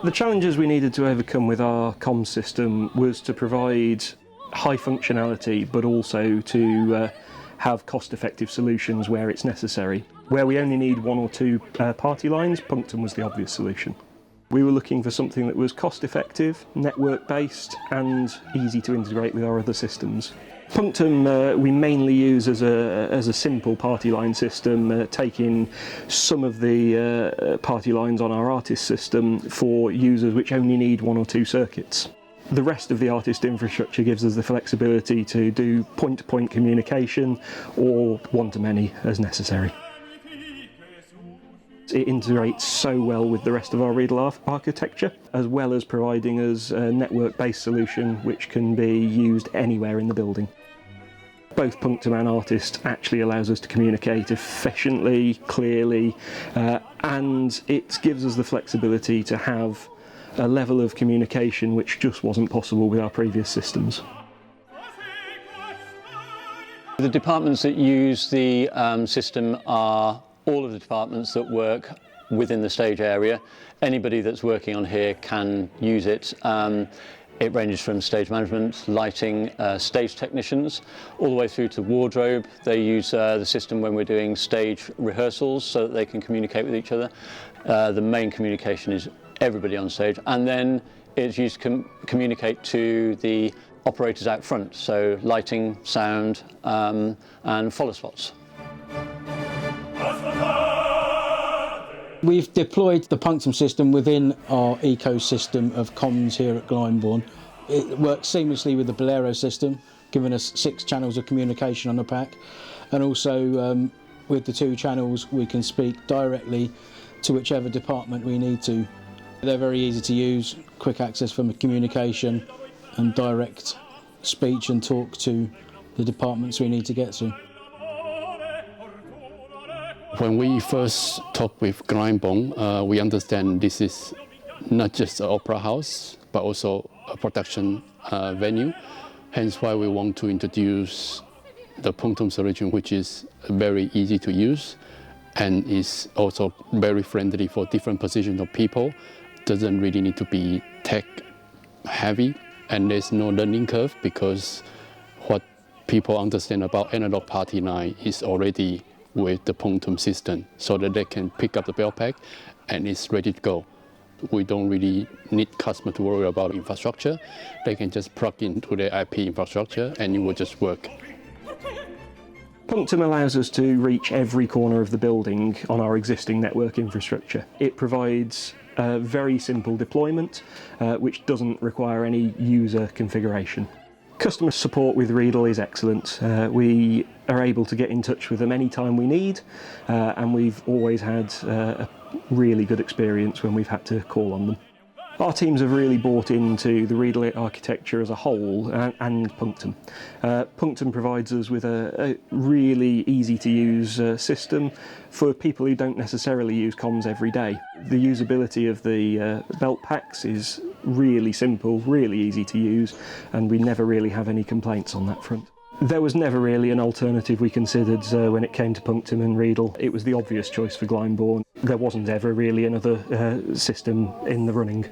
The challenges we needed to overcome with our comms system was to provide high functionality, but also to have cost-effective solutions where it's necessary. Where we only need one or two party lines, PunQtum was the obvious solution. We were looking for something that was cost-effective, network-based, and easy to integrate with our other systems. PunQtum we mainly use as a simple party line system, taking some of the party lines on our artist system for users which only need one or two circuits. The rest of the artist infrastructure gives us the flexibility to do point-to-point communication or one-to-many as necessary. It integrates so well with the rest of our Riedel architecture, as well as providing us a network-based solution which can be used anywhere in the building. Both PunQtum and Artist actually allows us to communicate efficiently, clearly, and it gives us the flexibility to have a level of communication which just wasn't possible with our previous systems. The departments that use the system are all of the departments that work within the stage area. Anybody that's working on here can use it. It ranges from stage management, lighting, stage technicians, all the way through to wardrobe. They use the system when we're doing stage rehearsals so that they can communicate with each other. The main communication is everybody on stage, and then it's used to communicate to the operators out front, so lighting, sound, and follow spots. We've deployed the PunQtum system within our ecosystem of comms here at Glyndebourne. It works seamlessly with the Bolero system, giving us 6 channels of communication on the pack, and also with the 2 channels we can speak directly to whichever department we need to. They're very easy to use, quick access for communication and direct speech and talk to the departments we need to get to. When we first talk with Glyndebourne, we understand this is not just an opera house, but also a production venue. Hence why we want to introduce the PunQtum solution, which is very easy to use and is also very friendly for different positions of people. Doesn't really need to be tech heavy, and there's no learning curve because what people understand about analog party line is already with the PunQtum system, so that they can pick up the bell pack and it's ready to go. We don't really need customers to worry about infrastructure. They can just plug into their IP infrastructure and it will just work. PunQtum allows us to reach every corner of the building on our existing network infrastructure. It provides a very simple deployment, which doesn't require any user configuration. Customer support with Riedel is excellent. We are able to get in touch with them anytime we need, and we've always had a really good experience when we've had to call on them. Our teams have really bought into the Riedel architecture as a whole and PunQtum. PunQtum provides us with a really easy-to-use system for people who don't necessarily use comms every day. The usability of the belt packs is really simple, really easy to use, and we never really have any complaints on that front. There was never really an alternative we considered when it came to PunQtum and Riedel. It was the obvious choice for Glyndebourne. There wasn't ever really another system in the running.